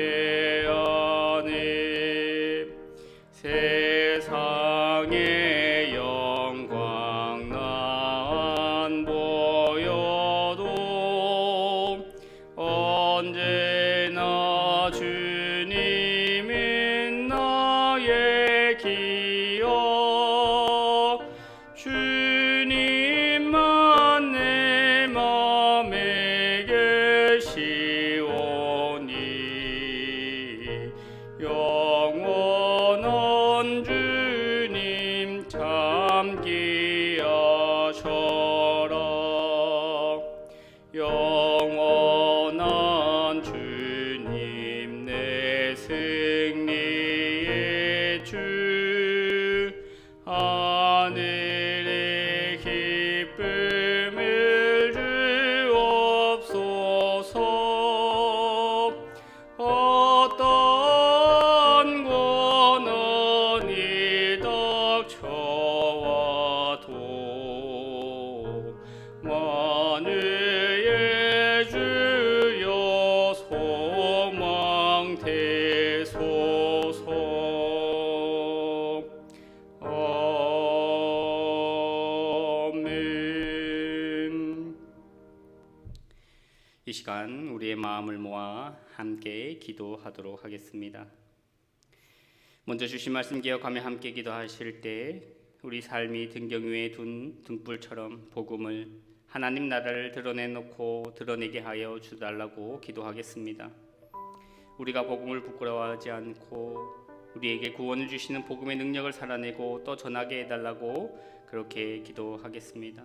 세상의 영광 난 보여도 언제나 주님은 나의 기억. 주님만 내 맘에 계시오니 영원한 주님 참기하셔라. 영원한 주님 내 승리의 주, 하늘의 기쁨을 주옵소서. 어떤 고난이 닥쳐와도 만유의 주여 소망되소서. 아멘. 이 시간 우리의 마음을 모아 함께 기도하도록 하겠습니다. 먼저 주신 말씀 기억하며 함께 기도하실 때 우리 삶이 등경 위에 둔 등불처럼 복음을, 하나님 나라를 드러내놓고 드러내게 하여 주달라고 기도하겠습니다. 우리가 복음을 부끄러워하지 않고 우리에게 구원을 주시는 복음의 능력을 살아내고 또 전하게 해달라고 그렇게 기도하겠습니다.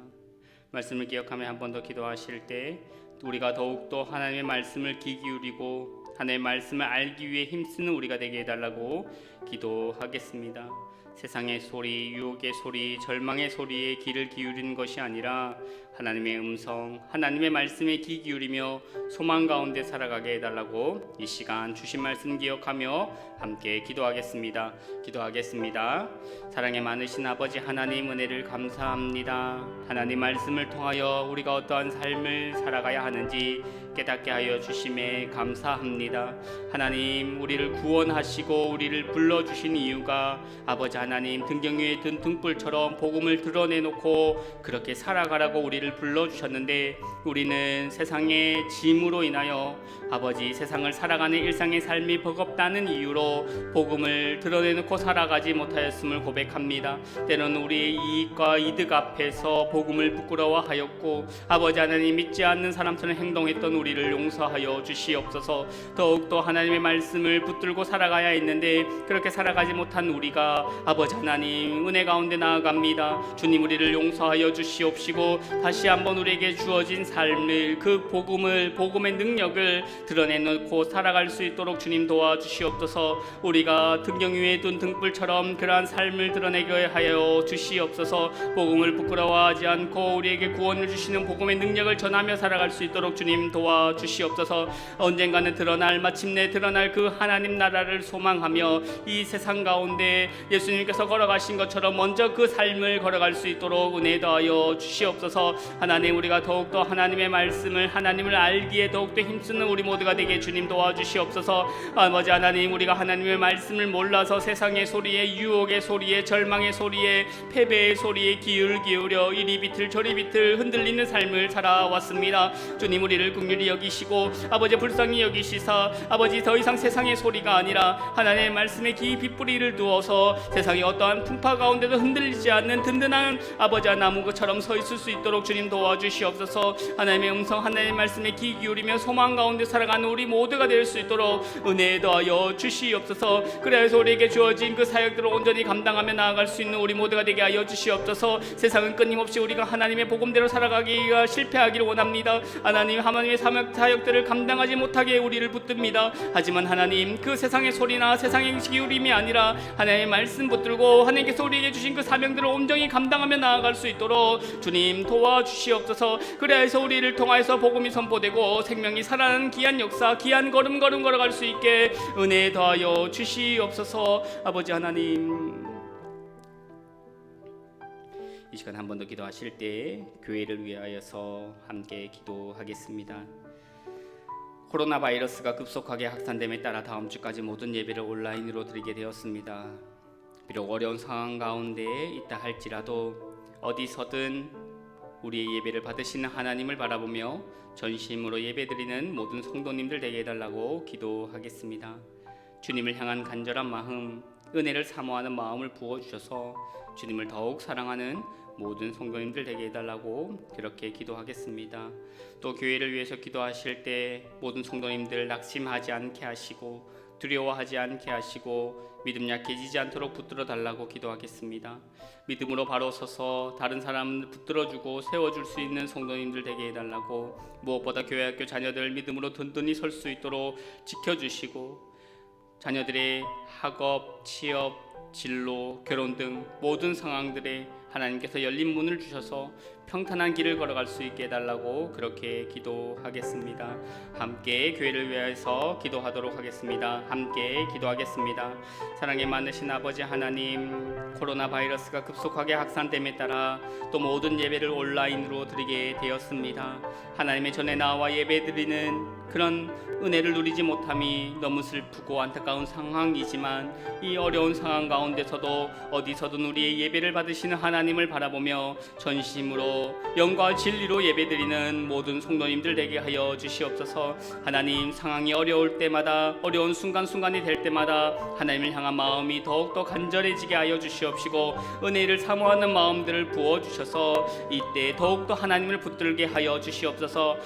말씀을 기억하며 한 번 더 기도하실 때 우리가 더욱더 하나님의 말씀을 귀 기울이고 하나님의 말씀을 알기 위해 힘쓰는 우리가 되게 해달라고 기도하겠습니다. 세상의 소리, 유혹의 소리, 절망의 소리에 귀를 기울이는 것이 아니라 하나님의 음성, 하나님의 말씀에 귀 기울이며 소망 가운데 살아가게 해달라고 이 시간 주신 말씀 기억하며 함께 기도하겠습니다. 사랑에 많으신 아버지 하나님, 은혜를 감사합니다. 하나님 말씀을 통하여 우리가 어떠한 삶을 살아가야 하는지 깨닫게 하여 주심에 감사합니다. 하나님, 우리를 구원하시고 우리를 불러주신 이유가 아버지 하나님, 등경 위에 든 등불처럼 복음을 드러내놓고 그렇게 살아가라고 우리를 불러주셨는데, 우리는 세상의 짐으로 인하여 아버지 세상을 살아가는 일상의 삶이 버겁다는 이유로 복음을 드러내놓고 살아가지 못하였음을 고백합니다. 때로는 우리의 이익과 이득 앞에서 복음을 부끄러워하였고 아버지 하나님, 믿지 않는 사람처럼 행동했던 우리를 용서하여 주시옵소서. 더욱더 하나님의 말씀을 붙들고 살아가야 했는데 그렇게 살아가지 못한 우리가 아버지 하나님, 은혜 가운데 나아갑니다. 주님, 우리를 용서하여 주시옵시고 다시 한번 우리에게 주어진 삶을, 그 복음의 능력을 드러내놓고 살아갈 수 있도록 주님 도와주시옵소서. 우리가 등경 위에 둔 등불처럼 그러한 삶을 드러내게 하여 주시옵소서. 복음을 부끄러워하지 않고 우리에게 구원을 주시는 복음의 능력을 전하며 살아갈 수 있도록 주님 도와주시옵소서. 언젠가는 마침내 드러날 그 하나님 나라를 소망하며 이 세상 가운데 예수님께서 걸어가신 것처럼 먼저 그 삶을 걸어갈 수 있도록 은혜 더하여 주시옵소서. 하나님, 우리가 더욱더 하나님의 말씀을, 하나님을 알기에 더욱더 힘쓰는 우리 모두가 되게 주님 도와주시옵소서. 아버지 하나님, 우리가 하나님의 말씀을 몰라서 세상의 소리에, 유혹의 소리에, 절망의 소리에, 패배의 소리에 귀를 기울여 이리 비틀 저리 비틀 흔들리는 삶을 살아왔습니다. 주님, 우리를 긍휼히 여기시고 아버지 불쌍히 여기시사 아버지 더 이상 세상의 소리가 아니라 하나님의 말씀에 깊이 뿌리를 두어서 세상의 어떠한 풍파 가운데도 흔들리지 않는 든든한 아버지 나무처럼 서 있을 수 있도록 주님 도와주시옵소서. 하나님의 음성, 하나님의 말씀에 귀 기울이며 소망 가운데 살아가는 우리 모두가 될 수 있도록 은혜 더하여 주시옵소서. 그래서 우리에게 주어진 그 사역들을 온전히 감당하며 나아갈 수 있는 우리 모두가 되게 하여 주시옵소서. 세상은 끊임없이 우리가 하나님의 복음대로 살아가기가 실패하기를 원합니다. 하나님의 사역들을 감당하지 못하게 우리를 붙듭니다. 하지만 하나님, 그 세상의 소리나 세상의 기울임이 아니라 하나님의 말씀 붙들고 하나님께서 우리에게 주신 그 사명들을 온전히 감당하며 나아갈 수 있도록 주님 도와주시옵소서. 그래서 우리를 통하여서 복음이 선포되고 생명이 살아나는 귀한 역사, 귀한 걸음 걸어갈 수 있게 은혜 더하여 주시옵소서. 아버지 하나님, 이 시간 한 번 더 기도하실 때 교회를 위하여서 함께 기도하겠습니다. 코로나 바이러스가 급속하게 확산됨에 따라 다음 주까지 모든 예배를 온라인으로 드리게 되었습니다. 비록 어려운 상황 가운데 있다 할지라도 어디서든 우리의 예배를 받으시는 하나님을 바라보며 전심으로 예배드리는 모든 성도님들 되게 해달라고 기도하겠습니다. 주님을 향한 간절한 마음, 은혜를 사모하는 마음을 부어주셔서 주님을 더욱 사랑하는 모든 성도님들 되게 해달라고 그렇게 기도하겠습니다. 또 교회를 위해서 기도하실 때 모든 성도님들 낙심하지 않게 하시고 두려워하지 않게 하시고 믿음 약해지지 않도록 붙들어 달라고 기도하겠습니다. 믿음으로 바로 서서 다른 사람 붙들어주고 세워줄 수 있는 성도님들 되게 해달라고, 무엇보다 교회 학교 자녀들 믿음으로 든든히 설 수 있도록 지켜주시고 자녀들의 학업, 취업, 진로, 결혼 등 모든 상황들에 하나님께서 열린 문을 주셔서 평탄한 길을 걸어갈 수 있게 해달라고 그렇게 기도하겠습니다. 함께 교회를 위해서 기도하도록 하겠습니다. 함께 기도하겠습니다. 사랑에 많으신 아버지 하나님, 코로나 바이러스가 급속하게 확산됨에 따라 또 모든 예배를 온라인으로 드리게 되었습니다. 하나님의 전에 나와 예배드리는 그런 은혜를 누리지 못함이 너무 슬프고 안타까운 상황이지만 이 어려운 상황 가운데서도 어디서든 우리의 예배를 받으시는 하나님을 바라보며 전심으로 영과 진리로 예배드리는 모든 성도님들 되게 하여 주시옵소서. 하나님, 상황이 어려울 때마다, 어려운 순간순간이 될 때마다 하나님을 향한 마음이 더욱더 간절해지게 하여 주시옵시고 은혜를 사모하는 마음들을 부어주셔서 이때 더욱더 하나님을 붙들게 하여 주시옵소서.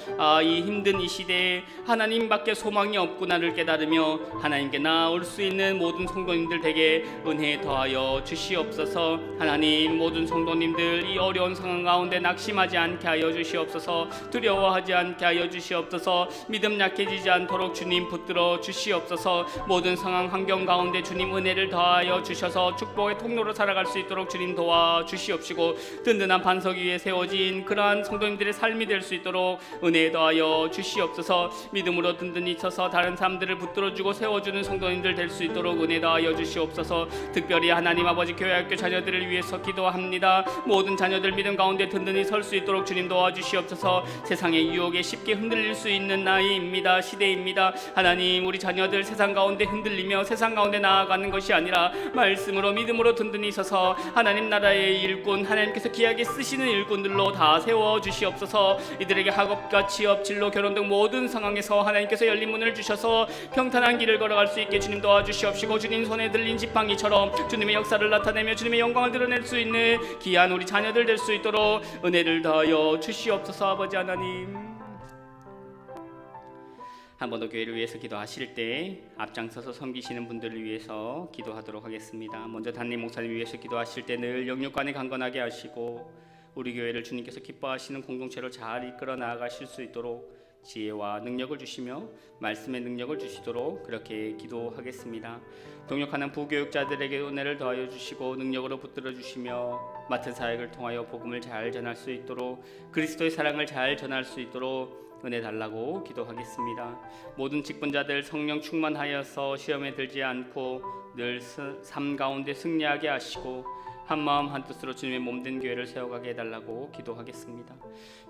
이 힘든 이 시대에 하나님밖에 소망이 없구나를 깨달으며 하나님께 나아올 수 있는 모든 성도님들 되게 은혜 더하여 주시옵소서. 하나님, 모든 모든 성도님들 이 어려운 상황 가운데 낙심하지 않게 하여 주시옵소서. 두려워하지 않게 하여 주시옵소서. 믿음 약해지지 않도록 주님 붙들어 주시옵소서. 모든 상황 환경 가운데 주님 은혜를 더하여 주셔서 축복의 통로로 살아갈 수 있도록 주님 도와 주시옵시고, 든든한 반석 위에 세워진 그러한 성도님들의 삶이 될 수 있도록 은혜 더하여 주시옵소서. 믿음으로 든든히 서서 다른 사람들을 붙들어주고 세워주는 성도님들 될 수 있도록 은혜 더하여 주시옵소서. 특별히 하나님 아버지 교회학교 자녀들을 위해서 기도합니다. 모든 자녀들 믿음 가운데 든든히 설 수 있도록 주님 도와주시옵소서. 세상의 유혹에 쉽게 흔들릴 수 있는 나이입니다. 시대입니다. 하나님, 우리 자녀들 세상 가운데 흔들리며 세상 가운데 나아가는 것이 아니라 말씀으로 믿음으로 든든히 서서 하나님 나라의 일꾼, 하나님께서 귀하게 쓰시는 일꾼들로 다 세워주시옵소서. 이들에게 학업과 취업, 진로, 결혼 등 모든 상황에서 하나님께서 열린 문을 주셔서 평탄한 길을 걸어갈 수 있게 주님 도와주시옵시고, 주님 손에 들린 지팡이처럼 주님의 역사를 나타내며 주님의 영광을 드러낼 수 있는 귀한 우리 자녀들 될 수 있도록 은혜를 더하여 주시옵소서. 아버지 하나님, 한 번 더 교회를 위해서 기도하실 때 앞장서서 섬기시는 분들을 위해서 기도하도록 하겠습니다. 먼저 담임 목사님 위해서 기도하실 때 늘 영육간에 강건하게 하시고 우리 교회를 주님께서 기뻐하시는 공동체로 잘 이끌어 나아가실 수 있도록 지혜와 능력을 주시며 말씀의 능력을 주시도록 그렇게 기도하겠습니다. 동역하는 부교육자들에게 은혜를 더하여 주시고 능력으로 붙들어 주시며 맡은 사역을 통하여 복음을 잘 전할 수 있도록, 그리스도의 사랑을 잘 전할 수 있도록 은혜 달라고 기도하겠습니다. 모든 직분자들 성령 충만하여서 시험에 들지 않고 늘 삶 가운데 승리하게 하시고 한마음 한뜻으로 주님의 몸된 교회를 세워가게 해달라고 기도하겠습니다.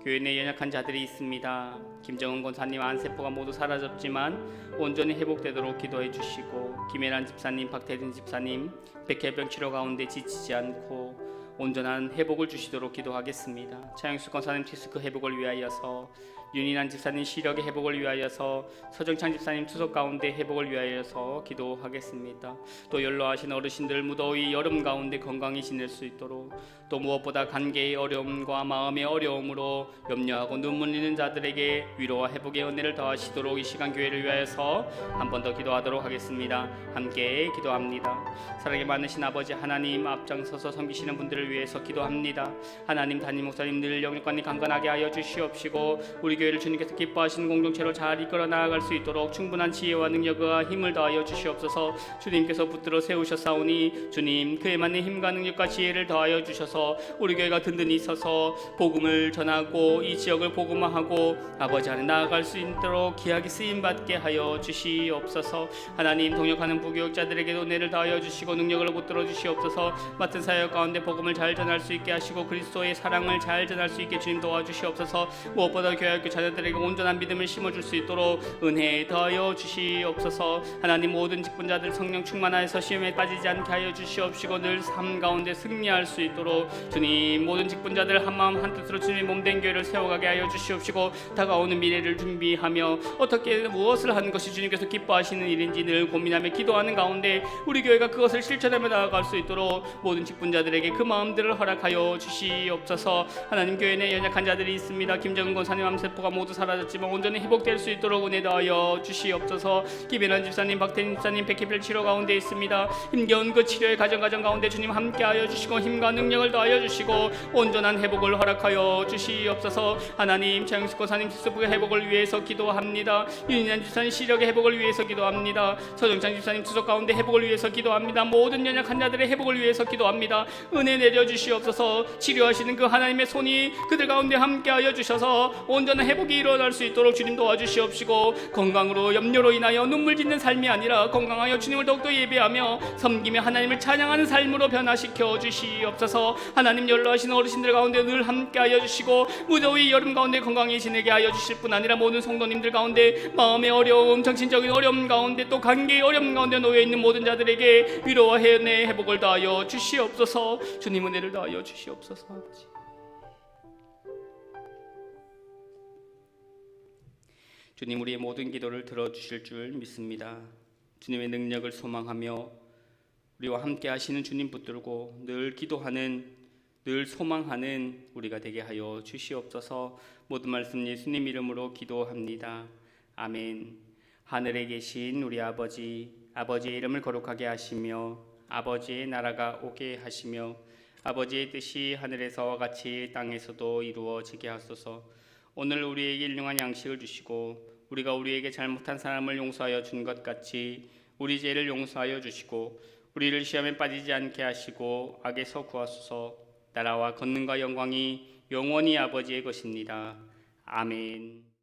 교회 내 연약한 자들이 있습니다. 김정은 권사님 안세포가 모두 사라졌지만 온전히 회복되도록 기도해 주시고, 김혜란 집사님, 박태진 집사님 백혈병 치료 가운데 지치지 않고 온전한 회복을 주시도록 기도하겠습니다. 차영수 권사님 디스크 회복을 위하여서, 윤인환 집사님 시력의 회복을 위하여서, 서정창 집사님 투석 가운데 회복을 위하여서 기도하겠습니다. 또 연로하신 어르신들 무더위 여름 가운데 건강히 지낼 수 있도록, 또 무엇보다 관계의 어려움과 마음의 어려움으로 염려하고 눈물 흘리는 자들에게 위로와 회복의 은혜를 더하시도록 이 시간 교회를 위하여서 한 번 더 기도하도록 하겠습니다. 함께 기도합니다. 사랑이 많으신 아버지 하나님, 앞장서서 섬기시는 분들을 위해서 기도합니다. 하나님, 담임 목사님 늘 영육관이 강건하게 하여 주시옵시고 우리 교회를 주님께서 기뻐하시는 공동체로 잘 이끌어 나아갈 수 있도록 충분한 지혜와 능력과 힘을 더하여 주시옵소서. 주님께서 붙들어 세우셨사오니 주님 그에 맞는 힘과 능력과 지혜를 더하여 주셔서 우리 교회가 든든히 서서 복음을 전하고 이 지역을 복음화하고 아버지 안에 나아갈 수 있도록 귀하게 쓰임받게 하여 주시옵소서. 하나님, 동역하는 부교육자들에게도 은혜를 더하여 주시고 능력을 붙들어 주시옵소서. 맡은 사역 가운데 복음을 잘 전할 수 있게 하시고 그리스도의 사랑을 잘 전할 수 있게 주님 도와주시옵소서. 무엇보다 교회학교 자녀들에게 온전한 믿음을 심어줄 수 있도록 은혜 더하여 주시옵소서. 하나님, 모든 직분자들 성령 충만하여서 시험에 빠지지 않게 하여 주시옵시고 늘 삶 가운데 승리할 수 있도록 주님, 모든 직분자들 한마음 한뜻으로 주님의 몸된 교회를 세워가게 하여 주시옵시고 다가오는 미래를 준비하며 어떻게 무엇을 하는 것이 주님께서 기뻐하시는 일인지 늘 고민하며 기도하는 가운데 우리 교회가 그것을 실천하며 나아갈 수 있도록 모든 직분자들에게 그 마음들을 허락하여 주시옵소서. 하나님, 교회 내 연약한 자들이 있습니다. 김정은 권사님 암세포가 모두 사라졌지만 온전히 회복될 수 있도록 은혜 더하여 주시옵소서. 김혜란 집사님, 박태진 집사님 백혈병 치료 가운데 있습니다. 힘겨운 그 치료의 과정 가운데 주님 함께하여 주시고 힘과 능력을 더하여 주시고 온전한 회복을 허락하여 주시옵소서. 하나님, 차영수 권사님 스스부의 회복을 위해서 기도합니다. 윤인환 집사님 시력의 회복을 위해서 기도합니다. 서정창 집사님 투석 가운데 회복을 위해서 기도합니다. 모든 연약한 자들의 회복을 위해서 기도합니다. 은혜 내려 주시옵소서. 치료하시는 그 하나님의 손이 그들 가운데 함께하여 주셔서 온전한 회복이 일어날 수 있도록 주님 도와주시옵시고 건강으로 염려로 인하여 눈물 짓는 삶이 아니라 건강하여 주님을 더욱더 예배하며 섬기며 하나님을 찬양하는 삶으로 변화시켜 주시옵소서. 하나님, 연로하신 어르신들 가운데 늘 함께하여 주시고 무더위 여름 가운데 건강히 지내게 하여 주실 뿐 아니라 모든 성도님들 가운데 마음의 어려움, 정신적인 어려움 가운데 또 관계의 어려움 가운데 놓여있는 모든 자들에게 위로와 은혜의 회복을 다하여 주시옵소서. 주님 은혜를 다하여 주시옵소서. 아버지, 주님 우리의 모든 기도를 들어주실 줄 믿습니다. 주님의 능력을 소망하며 우리와 함께 하시는 주님 붙들고 늘 기도하는, 늘 소망하는 우리가 되게 하여 주시옵소서. 모든 말씀 예수님 이름으로 기도합니다. 아멘. 하늘에 계신 우리 아버지, 아버지의 이름을 거룩하게 하시며 아버지의 나라가 오게 하시며 아버지의 뜻이 하늘에서와 같이 땅에서도 이루어지게 하소서. 오늘 우리에게 일용할 양식을 주시고 우리가 우리에게 잘못한 사람을 용서하여 준 것 같이 우리 죄를 용서하여 주시고 우리를 시험에 빠지지 않게 하시고 악에서 구하소서. 나라와 권능과 영광이 영원히 아버지의 것입니다. 아멘.